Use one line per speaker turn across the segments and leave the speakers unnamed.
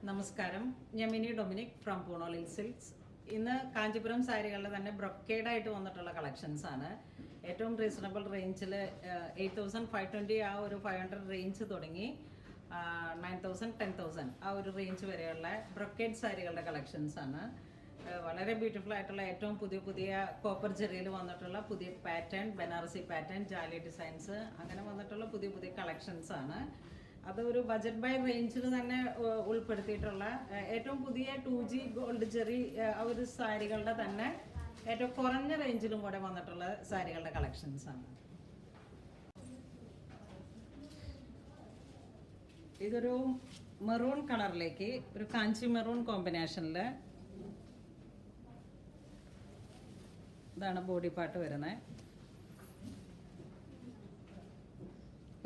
നമസ്കാരം, ഞാൻ mini Dominic from പൂണോളിൽ silks. ഇന്ന് കാഞ്ചീപുരം സാരികളുടെ തന്നെ ബ്രൊക്കേഡായിട്ട് വന്നിട്ടുള്ള കളക്ഷൻസ് ആണ്. ഏറ്റവും റീസണബിൾ റേഞ്ചിൽ 8520 ആ ഒരു 500 റേഞ്ച് തുടങ്ങി 9000 10,000 ആ ഒരു റേഞ്ച് വരെയുള്ള ബ്രൊക്കേഡ് സാരികളുടെ കളക്ഷൻസ് ആണ്. വളരെ ബ്യൂട്ടിഫുൾ ആയിട്ടുള്ള ഏറ്റവും പുതിയ കോപ്പർ ജെറിയിൽ വന്നിട്ടുള്ള പുതിയ pattern, Banarasi pattern, jali designs അങ്ങനെ വന്നിട്ടുള്ള പുതിയ കളക്ഷൻസ് ആണ്. അത് ഒരു ബജറ്റ് ബൈ റേഞ്ചിൽ തന്നെ ഉൾപ്പെടുത്തിയിട്ടുള്ള ഏറ്റവും പുതിയ 2G ഗോൾഡ് ജെറി ആ ഒരു സാരികളുടെ തന്നെ ഏറ്റവും കുറഞ്ഞ റേഞ്ചിലും കൂടെ വന്നിട്ടുള്ള സാരികളുടെ കളക്ഷൻസ് ആണ്. ഇതൊരു മെറൂൺ കളറിലേക്ക് ഒരു കാഞ്ചി മെറൂൺ കോമ്പിനേഷനിൽ ഇതാണ് ബോഡി പാർട്ട് വരുന്നത്.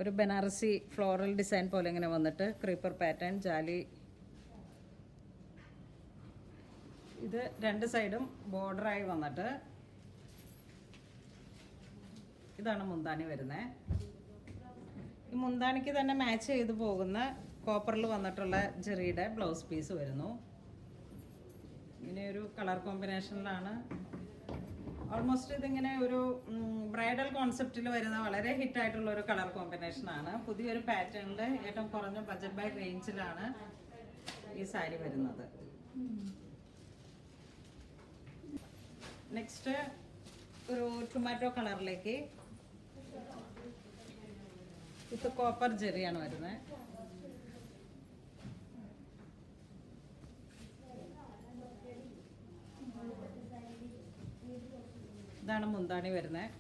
ഒരു ബനാറസി ഫ്ലോറൽ ഡിസൈൻ പോലെ ഇങ്ങനെ വന്നിട്ട് ക്രീപ്പർ പാറ്റേൺ, ജാലി. ഇത് രണ്ട് സൈഡും ബോർഡറായി വന്നിട്ട് ഇതാണ് മുന്താണി വരുന്നത്. ഈ മുന്താണിക്ക് തന്നെ മാച്ച് ചെയ്ത് പോകുന്ന കോപ്പറിൽ വന്നിട്ടുള്ള ജെറിയുടെ ബ്ലൗസ് പീസ് വരുന്നു. ഇങ്ങനെ ഒരു കളർ കോമ്പിനേഷനിലാണ്. ഓൾമോസ്റ്റ് ഇതിങ്ങനെ ഒരു ബ്രൈഡൽ കോൺസെപ്റ്റിൽ വരുന്ന വളരെ ഹിറ്റായിട്ടുള്ള ഒരു കളർ കോമ്പിനേഷനാണ്. പുതിയൊരു പാറ്റേണിൽ ഏറ്റവും കുറഞ്ഞ ബജറ്റ് ബൈ റേഞ്ചിലാണ് ഈ സാരി വരുന്നത്. നെക്സ്റ്റ് ഒരു ടൊമാറ്റോ കളറിലേക്ക് ഇത് കോപ്പർ ജെറിയാണ് വരുന്നത്. ഇതാണ് മുന്താണി വരുന്നത്.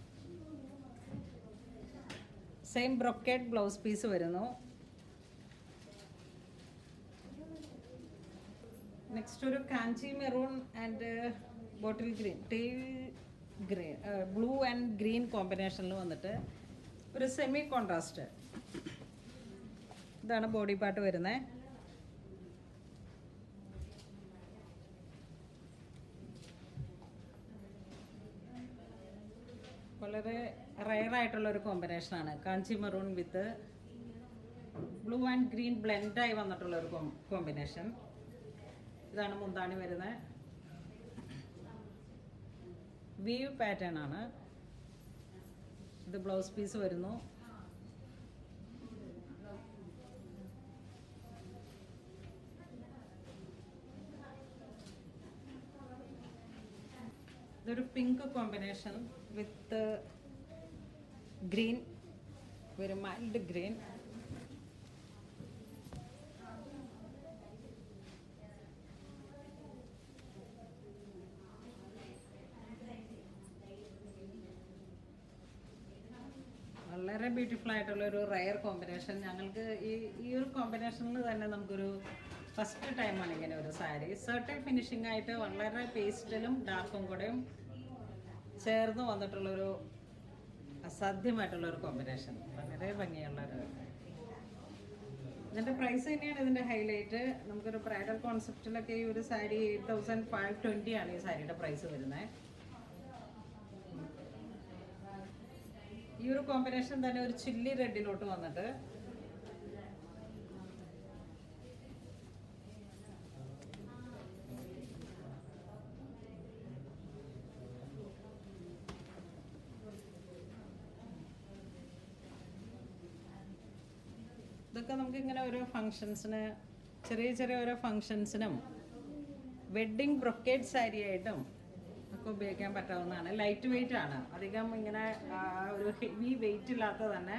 സെയിം ബ്രൊക്കേഡ് ബ്ലൗസ് പീസ് വരുന്നു. നെക്സ്റ്റ് ഒരു Kanchi maroon and bottle green, teal green, blue and green കോമ്പിനേഷനിൽ വന്നിട്ട് ഒരു സെമി കോൺട്രാസ്റ്റ്. ഇതാണ് ബോഡി പാർട്ട് വരുന്നത്. വളരെ റയർ ആയിട്ടുള്ള ഒരു കോമ്പിനേഷനാണ്. Kanchi maroon with blue and green ബ്ലെൻഡായി വന്നിട്ടുള്ള ഒരു കോമ്പിനേഷൻ. ഇതാണ് മുന്താണി വരുന്നത്. വീവ് പാറ്റേൺ ആണ്. ഇത് ബ്ലൗസ് പീസ് വരുന്നു. ഇതൊരു പിങ്ക് കോമ്പിനേഷൻ വിത്ത് ഗ്രീൻ, ഒരു മൈൽഡ് ഗ്രീൻ. വളരെ ബ്യൂട്ടിഫുൾ ആയിട്ടുള്ള ഒരു റയർ കോമ്പിനേഷൻ. ഞങ്ങൾക്ക് ഈ ഒരു കോമ്പിനേഷനിൽ തന്നെ നമുക്കൊരു ഫസ്റ്റ് ടൈമാണ് ഇങ്ങനെ ഒരു സാരി. സർട്ടൻ ഫിനിഷിംഗ് ആയിട്ട് വളരെ പേസ്റ്റലും ഡാർക്കും കൂടെയും ചേർന്ന് വന്നിട്ടുള്ളൊരു അസാധ്യമായിട്ടുള്ളൊരു കോമ്പിനേഷൻ. വളരെ ഭംഗിയുള്ളൊരു. ഇതിൻ്റെ പ്രൈസ് തന്നെയാണ് ഇതിൻ്റെ ഹൈലൈറ്റ്. നമുക്കൊരു ബ്രൈഡൽ കോൺസെപ്റ്റിലൊക്കെ ഈ ഒരു സാരി 8520 ആണ് ഈ സാരിയുടെ പ്രൈസ് വരുന്നത്. ഈ ഒരു കോമ്പിനേഷൻ തന്നെ ഒരു ചില്ലി റെഡിലോട്ട് വന്നിട്ട് ഇതൊക്കെ നമുക്കിങ്ങനെ ഓരോ ഫങ്ഷൻസിന്, ചെറിയ ഓരോ ഫങ്ഷൻസിനും വെഡ്ഡിങ് ബ്രൊക്കേഡ് സാരി ആയിട്ടും ഒക്കെ ഉപയോഗിക്കാൻ പറ്റാവുന്നതാണ്. ലൈറ്റ് വെയിറ്റ് ആണ്. അധികം ഇങ്ങനെ ഒരു ഹെവി വെയിറ്റ് ഇല്ലാത്ത തന്നെ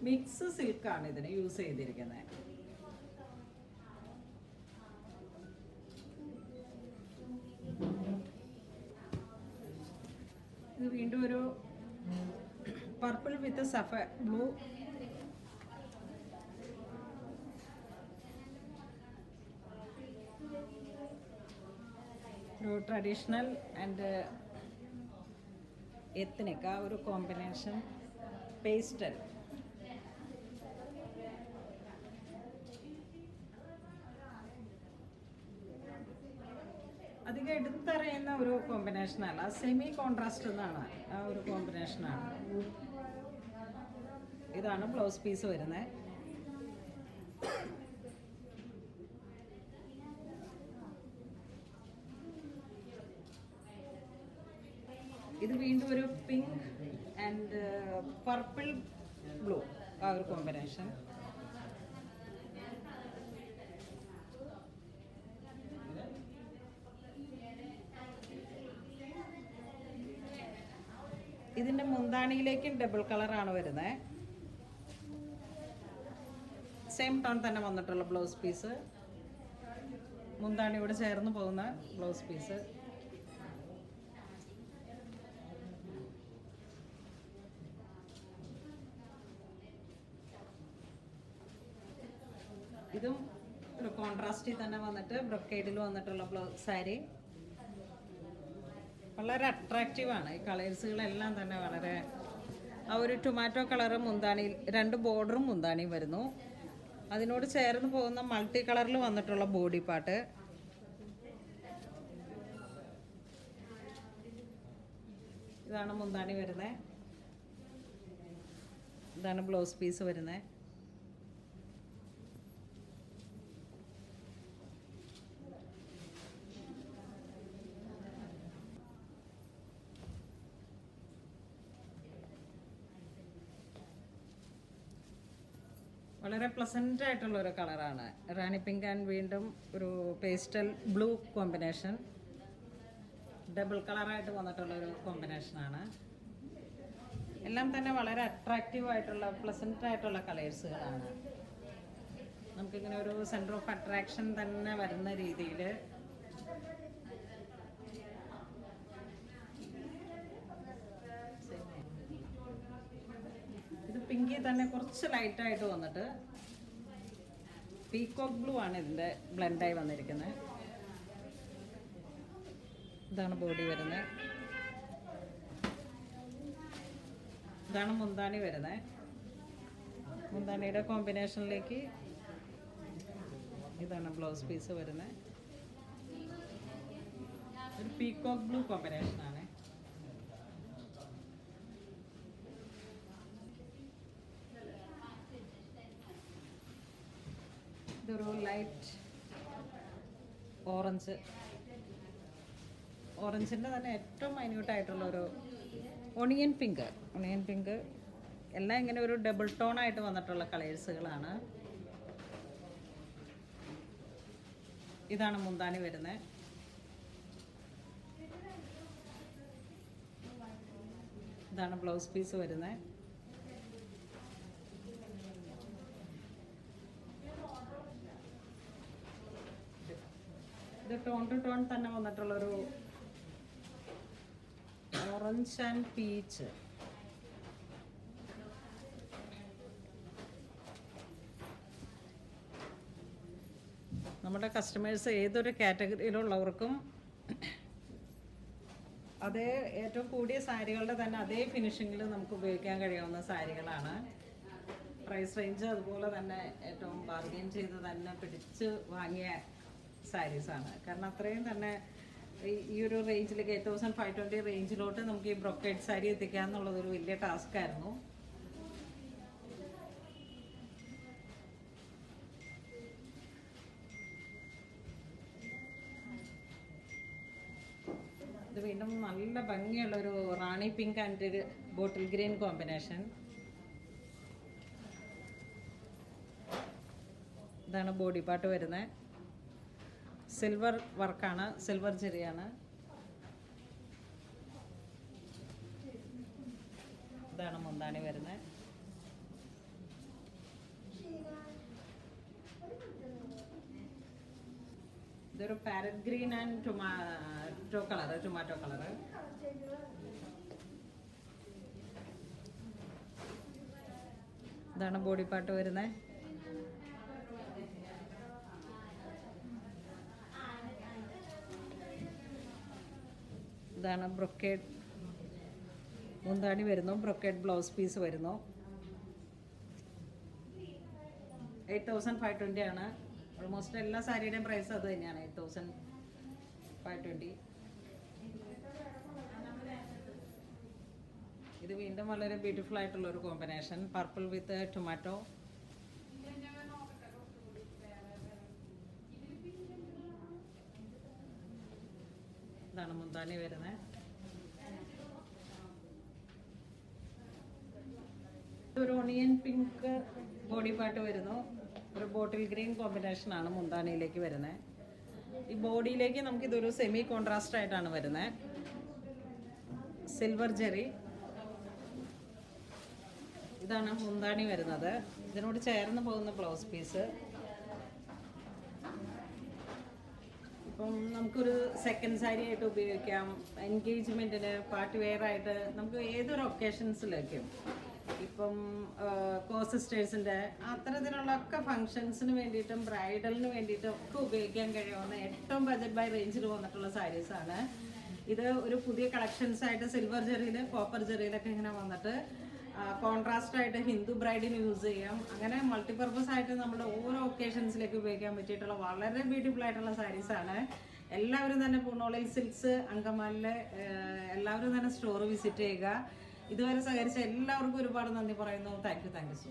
മിക്സ് സിൽക്കാണ് ഇതിന് യൂസ് ചെയ്തിരിക്കുന്നത്. ഇത് വീണ്ടും ഒരു പർപ്പിൾ വിത്ത് സഫ ബ്ലൂ. ഒരു ട്രഡീഷണൽ ആൻഡ് എത്നിക് ആ ഒരു കോമ്പിനേഷൻ. പേസ്റ്റൽ. അധികം എടുത്തറിയുന്ന ഒരു കോമ്പിനേഷനല്ല, സെമി കോൺട്രാസ്റ്റ് എന്നാണ് ആ ഒരു കോമ്പിനേഷനാണ്. ഇതാണ് ബ്ലൗസ് പീസ് വരുന്നത്. ഇത് വീണ്ടും ഒരു പിങ്ക് ആൻഡ് പർപ്പിൾ ബ്ലൂ ആ ഒരു കോമ്പിനേഷൻ. ഇതിൻ്റെ മുന്താണിയിലേക്കും ഡബിൾ കളറാണ് വരുന്നത്. സെയിം ടോൺ തന്നെ വന്നിട്ടുള്ള ബ്ലൗസ് പീസ്, മുന്താണിയോട് ചേർന്ന് പോകുന്ന ബ്ലൗസ് പീസ്. ഇതും ഒരു കോൺട്രാസ്റ്റിൽ തന്നെ വന്നിട്ട് ബ്രൊക്കേഡിൽ വന്നിട്ടുള്ള സാരി വളരെ അട്രാക്റ്റീവാണ്. ഈ കളേഴ്സുകളെല്ലാം തന്നെ വളരെ ആ ഒരു ടൊമാറ്റോ കളറ് മുന്താണിയിൽ 2 ബോർഡറും മുന്താണിയും വരുന്നു. അതിനോട് ചേർന്ന് പോകുന്ന മൾട്ടി കളറിൽ വന്നിട്ടുള്ള ബോഡി പാർട്ട്. ഇതാണ് മുന്താണി വരുന്നത്. ഇതാണ് ബ്ലൗസ് പീസ് വരുന്നത്. വളരെ പ്ലസൻ്റ് ആയിട്ടുള്ള ഒരു കളറാണ്. റാണി പിങ്ക് ആൻഡ് വീണ്ടും ഒരു പേസ്റ്റൽ ബ്ലൂ കോമ്പിനേഷൻ, ഡബിൾ കളറായിട്ട് വന്നിട്ടുള്ളൊരു കോമ്പിനേഷനാണ്. എല്ലാം തന്നെ വളരെ അട്രാക്റ്റീവ് ആയിട്ടുള്ള പ്ലസൻ്റ് ആയിട്ടുള്ള കളേഴ്സുകളാണ്. നമുക്കിങ്ങനെ ഒരു സെൻറ്റർ ഓഫ് അട്രാക്ഷൻ തന്നെ വരുന്ന രീതിയിൽ പിങ്കി തന്നെ കുറച്ച് ലൈറ്റായിട്ട് വന്നിട്ട് പീകോക്ക് ബ്ലൂ ആണ് ഇതിൻ്റെ ബ്ലെൻഡായി വന്നിരിക്കുന്നത്. ഇതാണ് ബോഡി വരുന്നത്. ഇതാണ് മുന്താണി വരുന്നത്. മുന്താണിയുടെ കോമ്പിനേഷനിലേക്ക് ഇതാണ് ബ്ലൗസ് പീസ് വരുന്നത്. ഒരു പീകോക്ക് ബ്ലൂ കോമ്പിനേഷനാണ്. ഇതൊരു ലൈറ്റ് ഓറഞ്ച്, ഓറഞ്ചിൻ്റെ തന്നെ ഏറ്റവും മൈന്യൂട്ടായിട്ടുള്ളൊരു ഒണിയൻ പിങ്ക്. എല്ലാം ഇങ്ങനെ ഒരു ഡബിൾ ടോൺ ആയിട്ട് വന്നിട്ടുള്ള കളേഴ്സുകളാണ്. ഇതാണ് മുന്താണി വരുന്നത്. ഇതാണ് ബ്ലൗസ് പീസ് വരുന്നത്. ഇത് ടോൺ ടു ടോൺ തന്നെ വന്നിട്ടുള്ളൊരു ഓറഞ്ച് ആൻഡ് പീച്ച്. നമ്മുടെ കസ്റ്റമേഴ്സ് ഏതൊരു കാറ്റഗറിയിലുള്ളവർക്കും അതേ ഏറ്റവും കൂടിയ സാരികളുടെ തന്നെ അതേ ഫിനിഷിങ്ങിൽ നമുക്ക് ഉപയോഗിക്കാൻ കഴിയാവുന്ന സാരികളാണ്. പ്രൈസ് റേഞ്ച് അതുപോലെ തന്നെ ഏറ്റവും ബാർഗെയിൻ ചെയ്ത് തന്നെ പിടിച്ച് വാങ്ങിയ സാരീസാണ്. കാരണം അത്രയും തന്നെ ഈ ഒരു റേഞ്ചിലേക്ക് 8520 റേഞ്ചിലോട്ട് നമുക്ക് ഈ ബ്രൊക്കേഡ് സാരി എത്തിക്കുക എന്നുള്ളതൊരു വലിയ ടാസ്ക് ആയിരുന്നു. ഇത് വീണ്ടും നല്ല ഭംഗിയുള്ളൊരു rani pink and bottle green combination. ഇതാണ് ബോഡി പാർട്ട് വരുന്നത്. സിൽവർ വർക്കാണ്, സിൽവർ ചെറിയാണ്. ഇതാണ് മുന്താണി വരുന്നത്. ഇതൊരു parrot green and tomato colour. ഇതാണ് ബോഡി പാർട്ട് വരുന്നത്. ഇതാണ് ബ്രൊക്കേഡ് മുന്താണി വരുന്നു. ബ്രൊക്കേഡ് ബ്ലൗസ് പീസ് വരുന്നു. 8520 ആണ്. ഓൾമോസ്റ്റ് എല്ലാ സാരിയുടെയും പ്രൈസ് അത് തന്നെയാണ്, 8520. ഇത് വീണ്ടും വളരെ ബ്യൂട്ടിഫുൾ ആയിട്ടുള്ള ഒരു കോമ്പിനേഷൻ, പർപ്പിൾ വിത്ത് ടൊമാറ്റോ. ഇതാണ് മുന്താണി വരുന്നത്. ഓണിയൻ പിങ്ക് ബോഡി പാർട്ട് വരുന്നു. ഒരു ബോട്ടിൽ ഗ്രീൻ കോമ്പിനേഷൻ ആണ് മുന്താണിയിലേക്ക് വരുന്നത്. ഈ ബോഡിയിലേക്ക് നമുക്കിതൊരു സെമി കോൺട്രാസ്റ്റ് ആയിട്ടാണ് വരുന്നത്. സിൽവർ ജെറി, ഇതാണ് മുന്താണി വരുന്നത്. ഇതിനോട് ചേർന്ന് പോകുന്ന ബ്ലൗസ് പീസ്. ഇപ്പം നമുക്കൊരു സെക്കൻഡ് സാരി ആയിട്ട് ഉപയോഗിക്കാം, എൻഗേജ്മെൻറ്റിന്, പാർട്ടി വെയർ ആയിട്ട്, നമുക്ക് ഏതൊരു ഒക്കേഷൻസിലേക്കും, ഇപ്പം സിസ്റ്റേഴ്സിൻ്റെ അത്തരത്തിലുള്ള ഒക്കെ ഫങ്ഷൻസിന് വേണ്ടിയിട്ടും ബ്രൈഡലിന് വേണ്ടിയിട്ടും ഒക്കെ ഉപയോഗിക്കാൻ കഴിയുന്ന ഏറ്റവും ബജറ്റ് ബൈ റേഞ്ചിൽ വന്നിട്ടുള്ള സാരീസാണ് ഇത്. ഒരു പുതിയ കളക്ഷൻസ് ആയിട്ട് സിൽവർ ജെറിയിൽ, കോപ്പർ ജെറിയിലൊക്കെ ഇങ്ങനെ വന്നിട്ട് കോൺട്രാസ്റ്റ് ആയിട്ട് ഹിന്ദു ബ്രൈഡിന് യൂസ് ചെയ്യാം. അങ്ങനെ മൾട്ടിപർപ്പസ് ആയിട്ട് നമ്മുടെ ഓരോ ഒക്കേഷൻസിലേക്ക് ഉപയോഗിക്കാൻ പറ്റിയിട്ടുള്ള വളരെ ബ്യൂട്ടിഫുൾ ആയിട്ടുള്ള സാരീസാണ്. എല്ലാവരും തന്നെ പൂർണ്ണോളിൽ സിൽക്സ് അങ്കമാലിലെ എല്ലാവരും തന്നെ സ്റ്റോർ വിസിറ്റ് ചെയ്യുക. ഇതുവരെ സഹകരിച്ച എല്ലാവർക്കും ഒരുപാട് നന്ദി പറയുന്നു. Thank you so much.